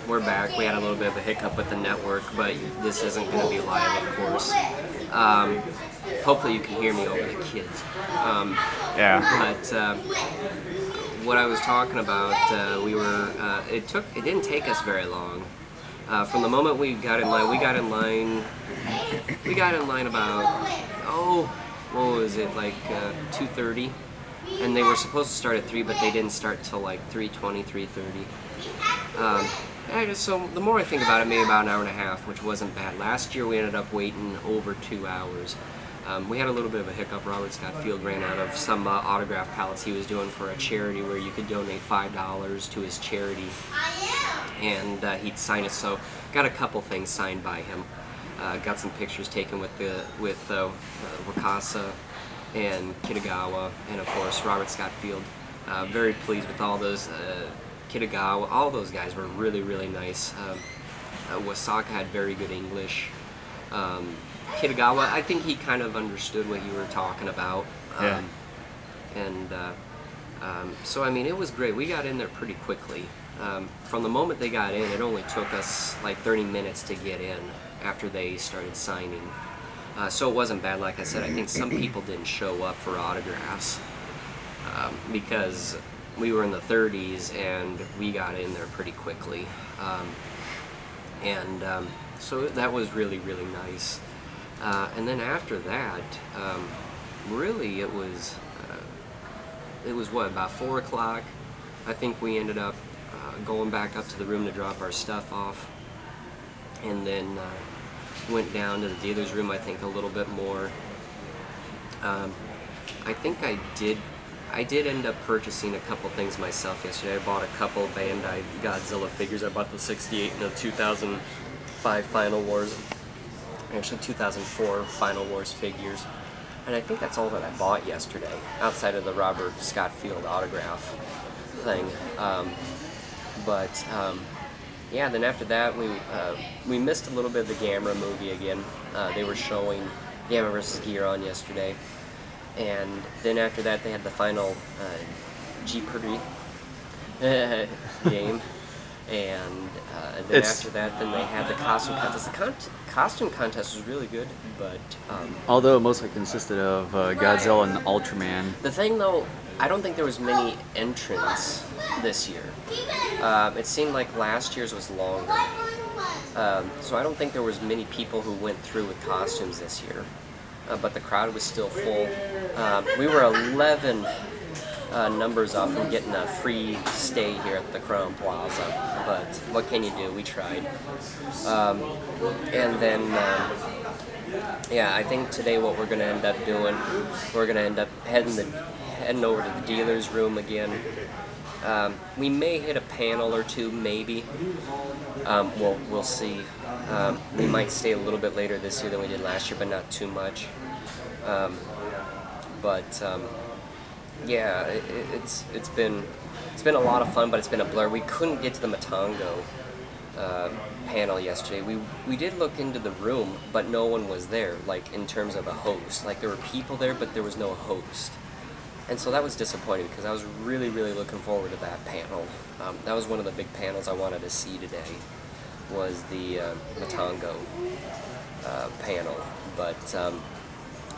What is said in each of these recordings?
We're back. We had a little bit of a hiccup with the network, but this isn't going to be live, of course. Hopefully you can hear me over the kids. Yeah. But what I was talking about, it didn't take us very long. From the moment we got in line, we got in line about, what was it, like 2:30? And they were supposed to start at 3, but they didn't start till like 3:20, 3:30. So the more I think about it, maybe about an hour and a half, which wasn't bad. Last year we ended up waiting over 2 hours. We had a little bit of a hiccup. Robert Scott Field ran out of some autograph pallets he was doing for a charity where you could donate $5 to his charity, and he'd sign it. So got a couple things signed by him. Got some pictures taken with Wakasa and Kitagawa, and of course Robert Scott Field. Very pleased with all those. Kitagawa, all those guys were really, really nice. Wasaka had very good English. Kitagawa, I think he kind of understood what you were talking about. So I mean, it was great. We got in there pretty quickly. From the moment they got in, it only took us like 30 minutes to get in after they started signing. So it wasn't bad. Like I said, I think some people didn't show up for autographs because we were in the 30s and we got in there pretty quickly. So that was really, really nice. And then after that, really it was what, about 4 o'clock? I think we ended up going back up to the room to drop our stuff off, and then went down to the dealer's room, I think, a little bit more. I think I did end up purchasing a couple things myself yesterday. I bought a couple Bandai Godzilla figures. I bought the 68 and the 2005 Final Wars, actually 2004 Final Wars figures. And I think that's all that I bought yesterday, outside of the Robert Scott Field autograph thing. Yeah, then after that we missed a little bit of the Gamera movie again. They were showing Gamera vs. Giron yesterday. And then after that they had the final Jeopardy game. And then after that, then they had the costume contest. The costume contest was really good, but although it mostly consisted of Godzilla and Ultraman. The thing though, I don't think there was many entrants this year. It seemed like last year's was longer, so I don't think there was many people who went through with costumes this year. But the crowd was still full. We were 11 numbers off from getting a free stay here at the Crown Plaza, but what can you do? We tried. And then, yeah, I think today what we're going to end up doing, we're going to end up heading over to the dealer's room again. We may hit a panel or two, maybe. We'll see. We might stay a little bit later this year than we did last year, but not too much. Yeah, it's been a lot of fun, but it's been a blur. We couldn't get to the Matango panel yesterday. We did look into the room, but no one was there, like in terms of a host. Like there were people there, but there was no host. And so that was disappointing because I was really, really looking forward to that panel. That was one of the big panels I wanted to see today, was the Matango panel, but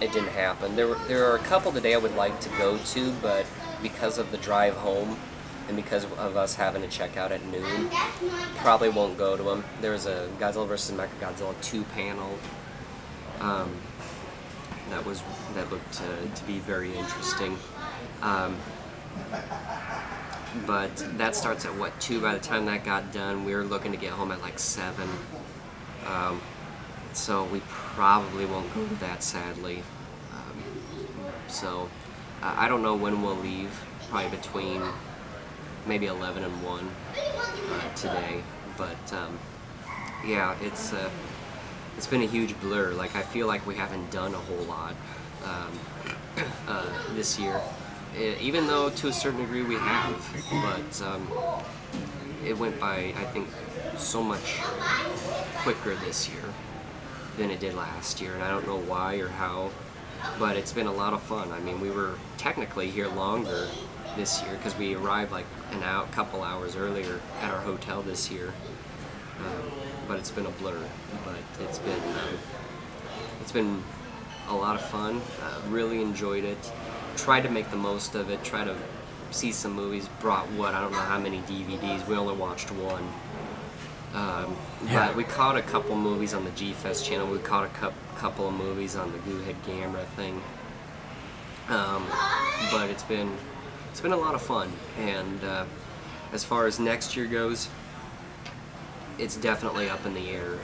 it didn't happen. There are a couple today I would like to go to, but because of the drive home and because of us having to check out at noon, probably won't go to them. There was a Godzilla vs. Mechagodzilla 2 panel that looked to be very interesting. But that starts at what, 2? By the time that got done, we were looking to get home at like 7. So we probably won't go to that, sadly. I don't know when we'll leave, probably between maybe 11 and 1 today. But yeah, it's been a huge blur. Like I feel like we haven't done a whole lot this year, even though to a certain degree we have. But it went by, I think, so much quicker this year than it did last year, and I don't know why or how, but it's been a lot of fun. I mean, we were technically here longer this year because we arrived like couple hours earlier at our hotel this year. But it's been a blur. But it's been a lot of fun. Really enjoyed it. Tried to make the most of it. Tried to see some movies. Brought I don't know how many DVDs. We only watched one. But we caught a couple movies on the G-Fest channel. We caught a couple of movies on the Goohead Gamera thing. But it's been a lot of fun. And as far as next year goes, it's definitely up in the air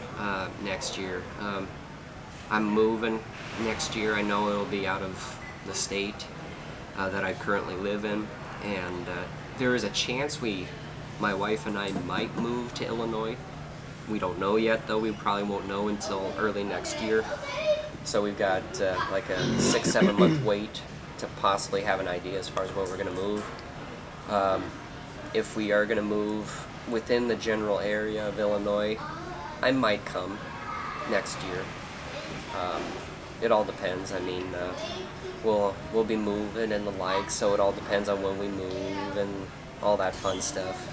next year. I'm moving next year. I know it'll be out of the state that I currently live in, and there is a chance my wife and I might move to Illinois. We don't know yet, though. We probably won't know until early next year. So we've got like a 6-7 month wait to possibly have an idea as far as where we're going to move. If we are going to move within the general area of Illinois, I might come next year. It all depends. I mean, we'll be moving and the like, so it all depends on when we move and all that fun stuff.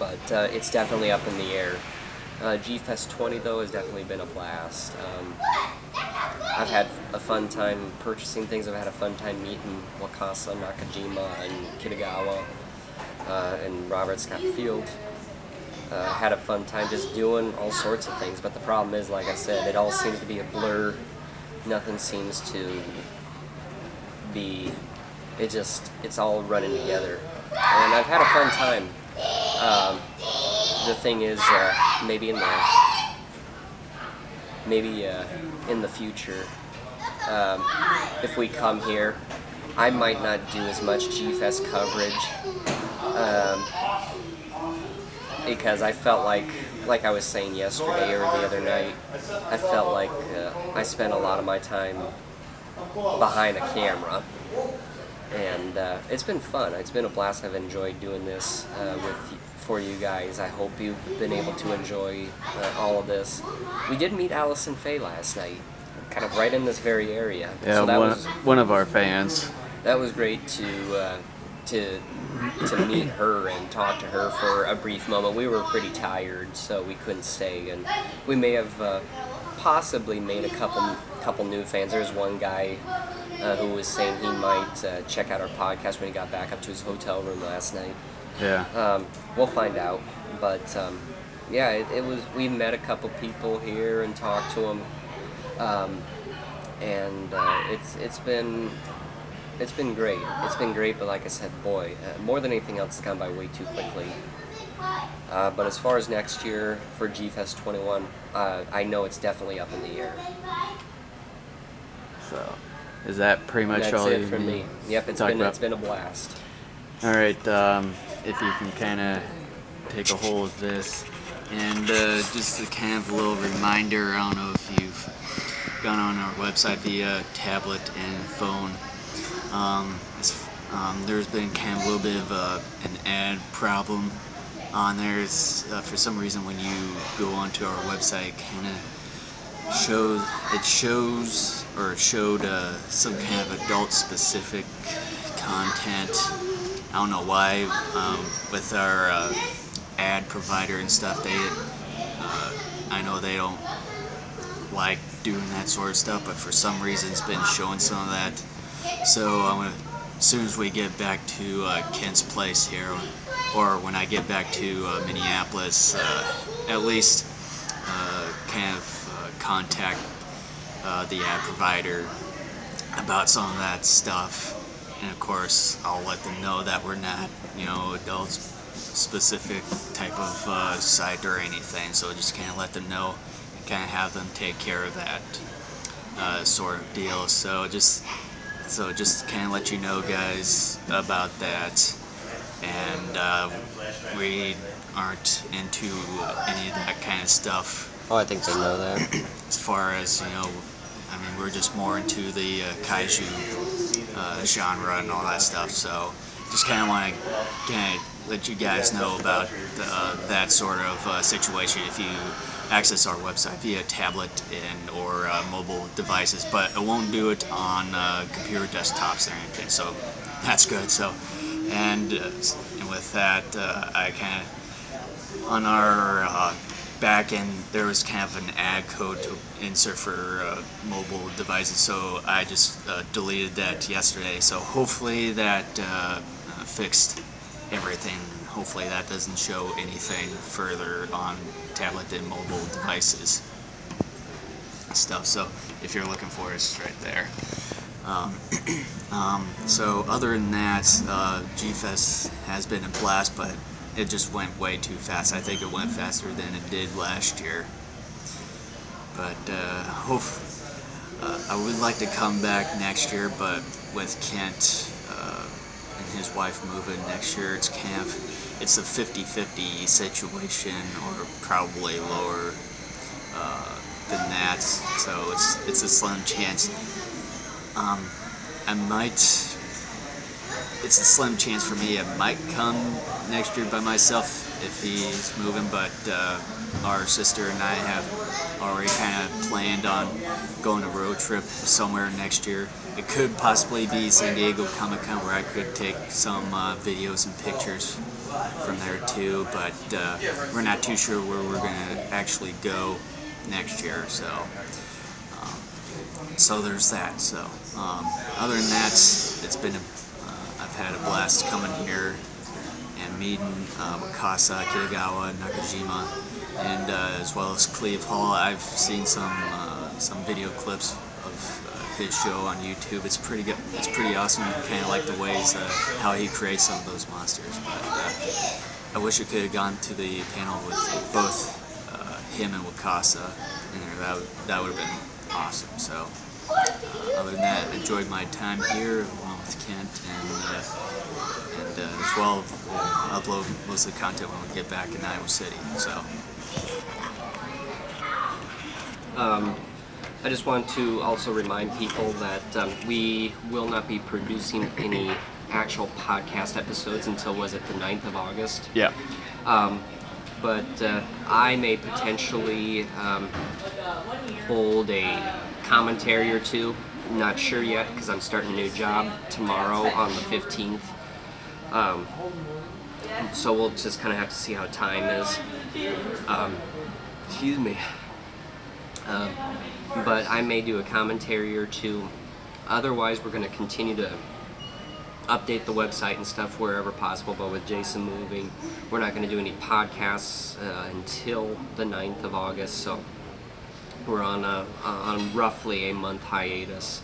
But it's definitely up in the air. G-Fest 20 though has definitely been a blast. I've had a fun time purchasing things. I've had a fun time meeting Wakasa, Nakajima, and Kitagawa, and Robert Scott Field. Had a fun time just doing all sorts of things, but the problem is, like I said, it all seems to be a blur. Nothing seems to be, it's all running together. And I've had a fun time. The thing is, maybe in the future, if we come here, I might not do as much G-Fest coverage, because I felt like I was saying yesterday or the other night, I felt like I spent a lot of my time behind a camera, and it's been fun. It's been a blast. I've enjoyed doing this for you guys. I hope you've been able to enjoy all of this. We did meet Allison Faye last night, kind of right in this very area. Yeah, so that was one of our fans. That was great to meet her and talk to her for a brief moment. We were pretty tired, so we couldn't stay, and we may have possibly made a couple new fans. There's one guy who was saying he might check out our podcast when he got back up to his hotel room last night. Yeah. We'll find out, but yeah, it was. We met a couple people here and talked to them, and it's been great. It's been great, but like I said, boy, more than anything else, it's gone by way too quickly. But as far as next year for G-Fest 21, I know it's definitely up in the air. So, is that pretty much That's all it you for me? Yep, it's been a blast. All right, if you can kind of take a hold of this, and just a kind of a little reminder, I don't know if you've gone on our website via tablet and phone. There's been kind of a little bit of an ad problem on there. It's, for some reason, when you go onto our website, kind of showed some kind of adult-specific content. I don't know why. With our ad provider and stuff, I know they don't like doing that sort of stuff, but for some reason, it's been showing some of that. So I'm gonna, as soon as we get back to Kent's place here, or when I get back to Minneapolis, at least kind of contact the ad provider about some of that stuff. And of course, I'll let them know that we're not, adult-specific type of site or anything. So just kind of let them know, and kind of have them take care of that sort of deal. So just kind of let you know, guys, about that. And we aren't into any of that kind of stuff. Oh, I think they know that. As far as, we're just more into the kaiju genre and all that stuff. So just kind of want to let you guys know about that sort of situation if you access our website via tablet or mobile devices, but it won't do it on computer desktops or anything, so that's good. So, and with that, I kind of, on our back end, there was kind of an ad code to insert for mobile devices, so I just deleted that yesterday. So hopefully that fixed everything. Hopefully that doesn't show anything further on tablet and mobile devices stuff. So if you're looking for it, it's right there. So other than that, G-Fest has been a blast, but it just went way too fast. I think it went faster than it did last year. But I would like to come back next year, but with Kent and his wife moving next year, it's kind of, it's a 50-50 situation, or probably lower than that. So it's a slim chance. It's a slim chance for me. I might come next year by myself if he's moving, but our sister and I have already kind of planned on going a road trip somewhere next year. It could possibly be San Diego Comic-Con, where I could take some videos and pictures from there too, but we're not too sure where we're going to actually go next year, so there's that. So other than that, it's been I've had a blast coming here and meeting Wakasa, Kitagawa, Nakajima, and as well as Cleve Hall. I've seen some video clips of his show on YouTube. It's pretty good. It's pretty awesome. Kind of like the ways how he creates some of those monsters. But I wish I could have gone to the panel with both him and Wakasa in there. That would have been awesome. So other than that, I enjoyed my time here along with Kent, and as well, we'll upload most of the content when we get back in Iowa City. So. I just want to also remind people that we will not be producing any actual podcast episodes until, was it the 9th of August? Yeah. But I may potentially hold a commentary or two. Not sure yet, because I'm starting a new job tomorrow on the 15th. So we'll just kind of have to see how time is. Excuse me. But I may do a commentary or two. Otherwise, we're going to continue to update the website and stuff wherever possible, but with Jason moving, we're not going to do any podcasts until the 9th of August, so we're on roughly a month hiatus,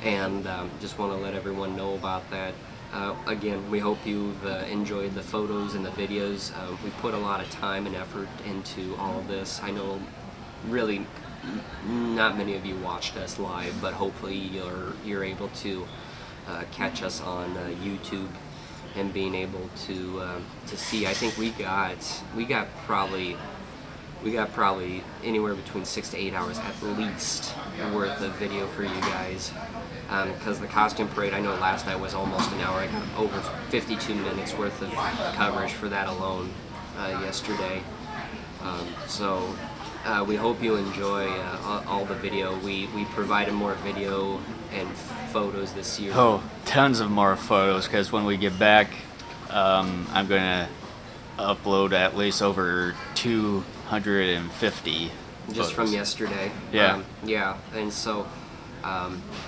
and just want to let everyone know about that. Again, we hope you've enjoyed the photos and the videos. We put a lot of time and effort into all of this. I know really not many of you watched us live, but hopefully you're able to catch us on YouTube and being able to see. I think we got probably anywhere between 6 to 8 hours at least worth of video for you guys, because the costume parade, I know last night was almost an hour. I got over 52 minutes worth of coverage for that alone yesterday. So we hope you enjoy all the video. We provided more video and photos this year. Oh, tons of more photos, because when we get back, I'm going to upload at least over 250 just photos from yesterday. Yeah. Yeah, and so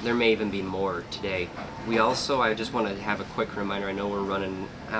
there may even be more today. We also, I just want to have a quick reminder, I know we're running